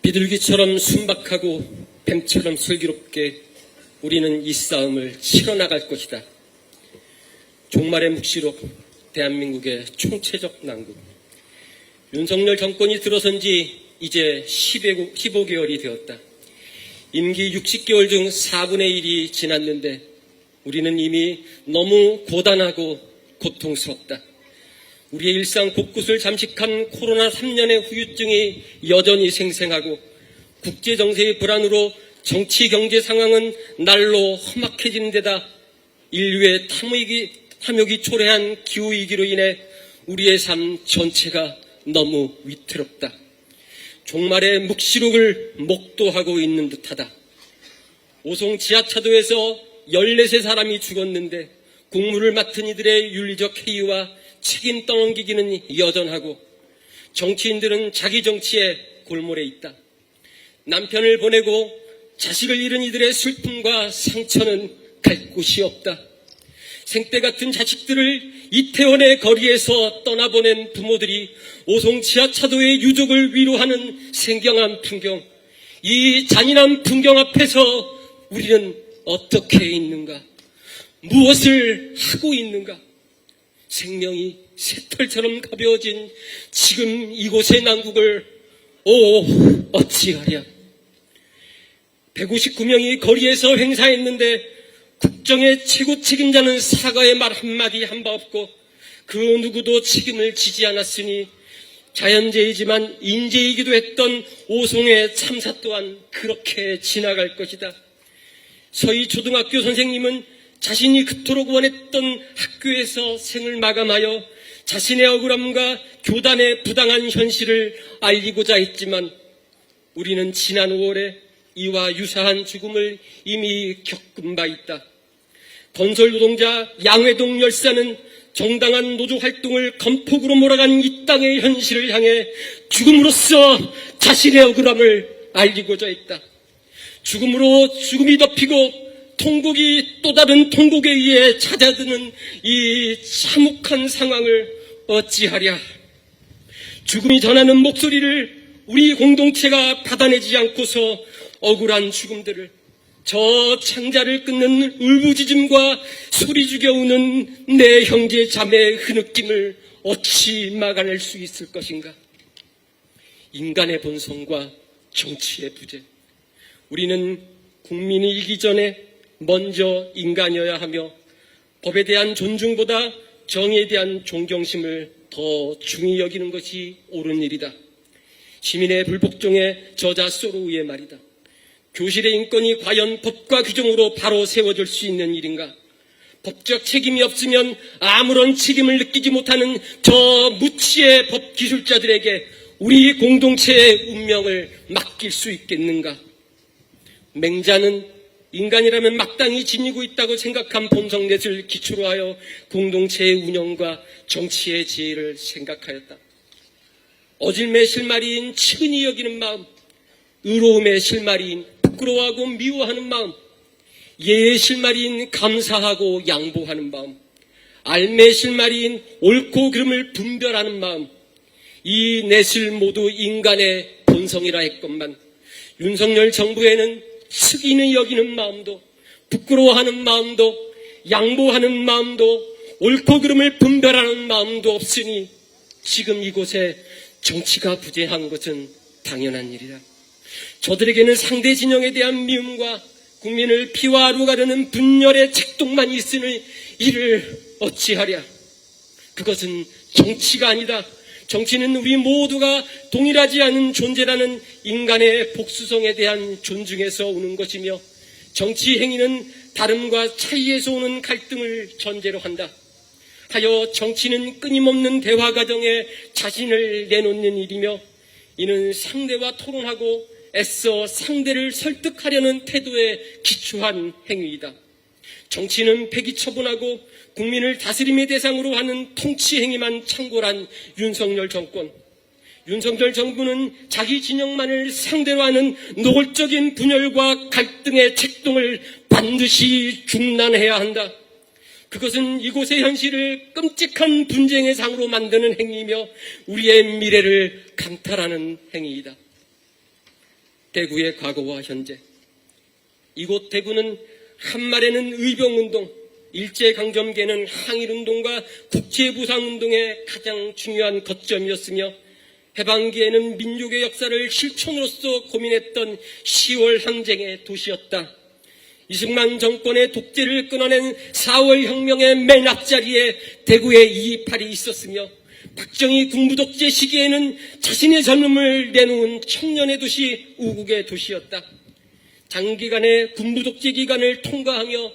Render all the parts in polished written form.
비둘기처럼 순박하고 뱀처럼 슬기롭게 우리는 이 싸움을 치러나갈 것이다. 종말의 묵시록, 대한민국의 총체적 난국. 윤석열 정권이 들어선 지 이제 15개월이 되었다. 임기 60개월 중 4분의 1이 지났는데 우리는 이미 너무 고단하고 고통스럽다. 우리의 일상 곳곳을 잠식한 코로나 3년의 후유증이 여전히 생생하고 국제정세의 불안으로 정치 경제 상황은 날로 험악해지는 데다 인류의 탐욕이 초래한 기후위기로 인해 우리의 삶 전체가 너무 위태롭다. 종말의 묵시록을 목도하고 있는 듯하다. 오송 지하차도에서 14세 사람이 죽었는데 국무를 맡은 이들의 윤리적 해이와 책임 떠넘기기는 여전하고 정치인들은 자기 정치에 골몰해 있다. 남편을 보내고 자식을 잃은 이들의 슬픔과 상처는 갈 곳이 없다. 생떼 같은 자식들을 이태원의 거리에서 떠나보낸 부모들이 오송 지하차도의 유족을 위로하는 생경한 풍경, 이 잔인한 풍경 앞에서 우리는 어떻게 있는가? 무엇을 하고 있는가? 생명이 새털처럼 가벼워진 지금 이곳의 난국을 어찌하랴. 159명이 거리에서 행사했는데 국정의 최고 책임자는 사과의 말 한마디 한 바 없고 그 누구도 책임을 지지 않았으니 자연재해이지만 인재이기도 했던 오송의 참사 또한 그렇게 지나갈 것이다. 서희 초등학교 선생님은 자신이 그토록 원했던 학교에서 생을 마감하여 자신의 억울함과 교단의 부당한 현실을 알리고자 했지만 우리는 지난 5월에 이와 유사한 죽음을 이미 겪은 바 있다. 건설 노동자 양회동 열사는 정당한 노조 활동을 건폭으로 몰아간 이 땅의 현실을 향해 죽음으로써 자신의 억울함을 알리고자 했다. 죽음으로 죽음이 덮이고 통곡이 또 다른 통곡에 의해 찾아드는 이 참혹한 상황을 어찌하랴. 죽음이 전하는 목소리를 우리 공동체가 받아내지 않고서 억울한 죽음들을, 저 창자를 끊는 울부짖음과 소리 죽여 우는 내 형제 자매의 흐느낌을 어찌 막아낼 수 있을 것인가. 인간의 본성과 정치의 부재. 우리는 국민이 이기 전에 먼저 인간이어야 하며 법에 대한 존중보다 정의에 대한 존경심을 더 중히 여기는 것이 옳은 일이다. 시민의 불복종의 저자 소로우의 말이다. 교실의 인권이 과연 법과 규정으로 바로 세워질 수 있는 일인가? 법적 책임이 없으면 아무런 책임을 느끼지 못하는 저 무치의 법 기술자들에게 우리 공동체의 운명을 맡길 수 있겠는가? 맹자는 인간이라면 마땅히 지니고 있다고 생각한 본성넷을 기초로 하여 공동체의 운영과 정치의 지혜를 생각하였다. 어질매 실마리인 측은히 여기는 마음, 의로움의 실마리인 부끄러워하고 미워하는 마음, 예의 실마리인 감사하고 양보하는 마음, 알매 실마리인 옳고 그름을 분별하는 마음, 이 넷을 모두 인간의 본성이라 했건만 윤석열 정부에는 측은히 여기는 마음도, 부끄러워하는 마음도, 양보하는 마음도, 옳고 그름을 분별하는 마음도 없으니 지금 이곳에 정치가 부재한 것은 당연한 일이다. 저들에게는 상대 진영에 대한 미움과 국민을 피화하러 가려는 분열의 책동만 있으니 이를 어찌하랴. 그것은 정치가 아니다. 정치는 우리 모두가 동일하지 않은 존재라는 인간의 복수성에 대한 존중에서 오는 것이며 정치 행위는 다름과 차이에서 오는 갈등을 전제로 한다. 하여 정치는 끊임없는 대화 과정에 자신을 내놓는 일이며 이는 상대와 토론하고 애써 상대를 설득하려는 태도에 기초한 행위이다. 정치는 폐기처분하고 국민을 다스림의 대상으로 하는 통치 행위만 창궐한 윤석열 정권. 윤석열 정부는 자기 진영만을 상대로 하는 노골적인 분열과 갈등의 책동을 반드시 중단해야 한다. 그것은 이곳의 현실을 끔찍한 분쟁의 상으로 만드는 행위이며 우리의 미래를 강탈하는 행위이다. 대구의 과거와 현재. 이곳 대구는 한말에는 의병운동, 일제강점기에는 항일운동과 국제부상운동의 가장 중요한 거점이었으며 해방기에는 민족의 역사를 실천으로서 고민했던 10월 항쟁의 도시였다. 이승만 정권의 독재를 끊어낸 4월 혁명의 맨 앞자리에 대구에 228이 있었으며 박정희 군부독재 시기에는 자신의 젊음을 내놓은 청년의 도시 우국의 도시였다. 장기간의 군부독재 기간을 통과하며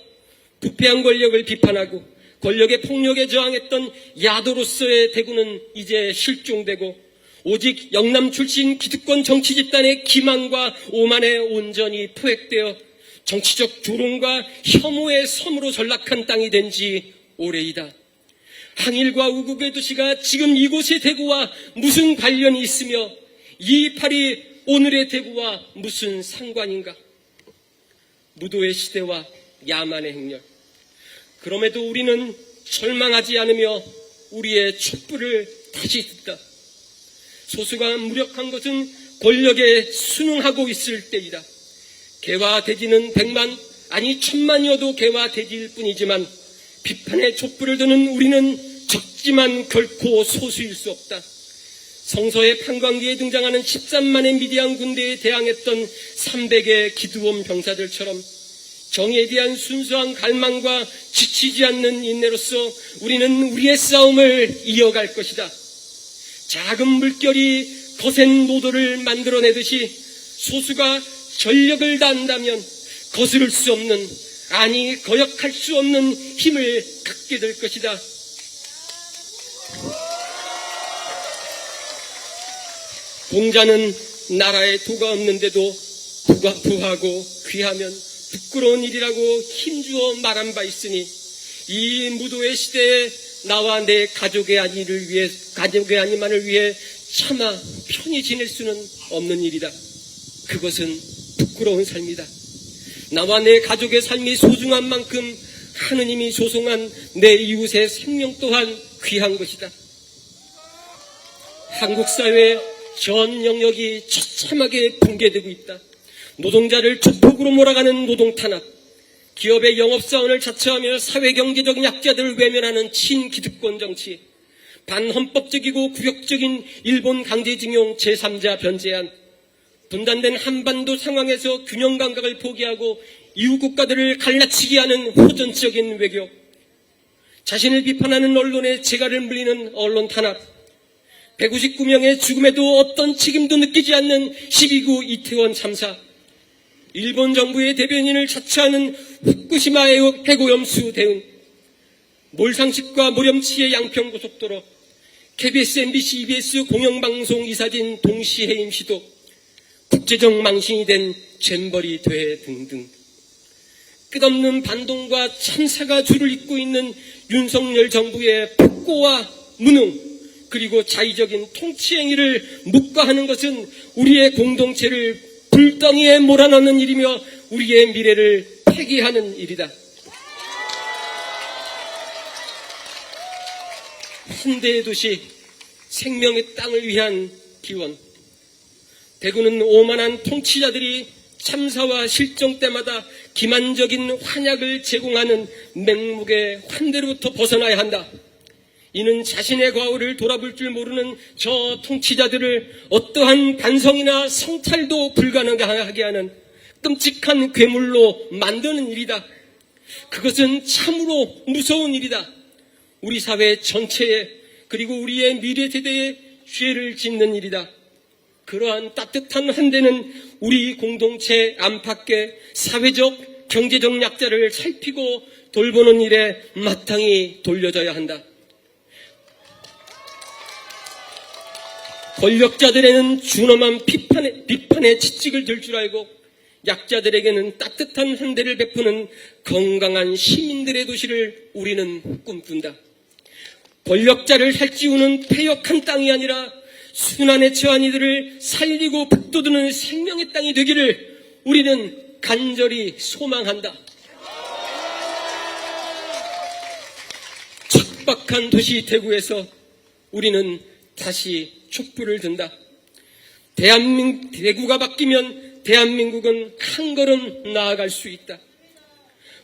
부패한 권력을 비판하고 권력의 폭력에 저항했던 야도로서의 대구는 이제 실종되고 오직 영남 출신 기득권 정치 집단의 기만과 오만에 온전히 포획되어 정치적 조롱과 혐오의 섬으로 전락한 땅이 된 지 오래이다. 항일과 우국의 도시가 지금 이곳의 대구와 무슨 관련이 있으며 228이 오늘의 대구와 무슨 상관인가? 무도의 시대와 야만의 행렬. 그럼에도 우리는 절망하지 않으며 우리의 촛불을 다시 든다. 소수가 무력한 것은 권력에 순응하고 있을 때이다. 개와 돼지는 100만 아니 1000만이어도 개와 돼지일 뿐이지만 비판의 촛불을 드는 우리는 적지만 결코 소수일 수 없다. 성서의 판관기에 등장하는 13만의 미디안 군대에 대항했던 300의 기드온 병사들처럼 정의에 대한 순수한 갈망과 지치지 않는 인내로서 우리는 우리의 싸움을 이어갈 것이다. 작은 물결이 거센 노도를 만들어내듯이 소수가 전력을 다한다면 거스를 수 없는, 아니 거역할 수 없는 힘을 갖게 될 것이다. 공자는 나라에 도가 없는데도 부하고 귀하면 부끄러운 일이라고 힘주어 말한 바 있으니 이 무도의 시대에 나와 내 가족의 안위만을 위해 차마 편히 지낼 수는 없는 일이다. 그것은 부끄러운 삶이다. 나와 내 가족의 삶이 소중한 만큼 하느님이 조성한 내 이웃의 생명 또한 귀한 것이다. 한국 사회의 전 영역이 처참하게 붕괴되고 있다. 노동자를 조폭으로 몰아가는 노동탄압, 기업의 영업사원을 자처하며 사회경제적 약자들을 외면하는 친기득권 정치, 반헌법적이고 굴욕적인 일본 강제징용 제3자 변제안, 분단된 한반도 상황에서 균형 감각을 포기하고 이웃 국가들을 갈라치게 하는 호전적인 외교, 자신을 비판하는 언론에 재갈을 물리는 언론 탄압, 159명의 죽음에도 어떤 책임도 느끼지 않는 12구 이태원 참사, 일본 정부의 대변인을 자처하는 후쿠시마 핵오염수 대응, 몰상식과 모렴치의 양평고속도로, KBS, MBC, EBS 공영방송 이사진 동시해임 시도, 국제적 망신이 된 잼버리 대회 등등. 끝없는 반동과 참사가 줄을 잇고 있는 윤석열 정부의 폭고와 무능, 그리고 자의적인 통치행위를 묵과하는 것은 우리의 공동체를 불덩이에 몰아넣는 일이며 우리의 미래를 폐기하는 일이다. 현대의 도시, 생명의 땅을 위한 기원. 대구는 오만한 통치자들이 참사와 실종 때마다 기만적인 환약을 제공하는 맹목의 환대로부터 벗어나야 한다. 이는 자신의 과오를 돌아볼 줄 모르는 저 통치자들을 어떠한 반성이나 성찰도 불가능하게 하는 끔찍한 괴물로 만드는 일이다. 그것은 참으로 무서운 일이다. 우리 사회 전체에 그리고 우리의 미래 세대에 죄를 짓는 일이다. 그러한 따뜻한 환대는 우리 공동체 안팎의 사회적, 경제적 약자를 살피고 돌보는 일에 마땅히 돌려져야 한다. 권력자들에는 준엄한 비판의 채찍을 들 줄 알고 약자들에게는 따뜻한 환대를 베푸는 건강한 시민들의 도시를 우리는 꿈꾼다. 권력자를 살찌우는 폐역한 땅이 아니라 순환에 처한 이들을 살리고 북돋우는 생명의 땅이 되기를 우리는 간절히 소망한다. 척박한 도시 대구에서 우리는 다시 촛불을 든다. 대구가 바뀌면 대한민국은 한 걸음 나아갈 수 있다.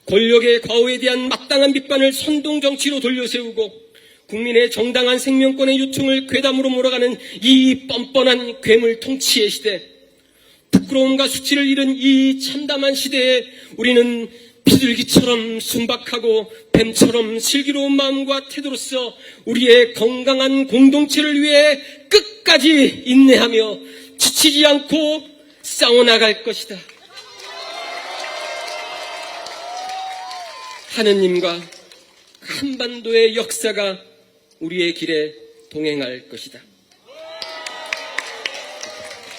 권력의 과오에 대한 마땅한 비판을 선동정치로 돌려세우고 국민의 정당한 생명권의 요청을 괴담으로 몰아가는 이 뻔뻔한 괴물 통치의 시대, 부끄러움과 수치를 잃은 이 참담한 시대에 우리는 비둘기처럼 순박하고 뱀처럼 슬기로운 마음과 태도로서 우리의 건강한 공동체를 위해 끝까지 인내하며 지치지 않고 싸워나갈 것이다. 하느님과 한반도의 역사가 우리의 길에 동행할 것이다.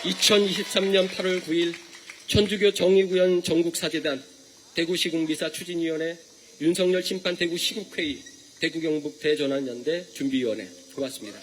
2023년 8월 9일 천주교 정의구현 전국사재단 대구시국미사 추진위원회 윤석열 심판 대구시국회의 대구경북 대전환연대 준비위원회 고맙습니다.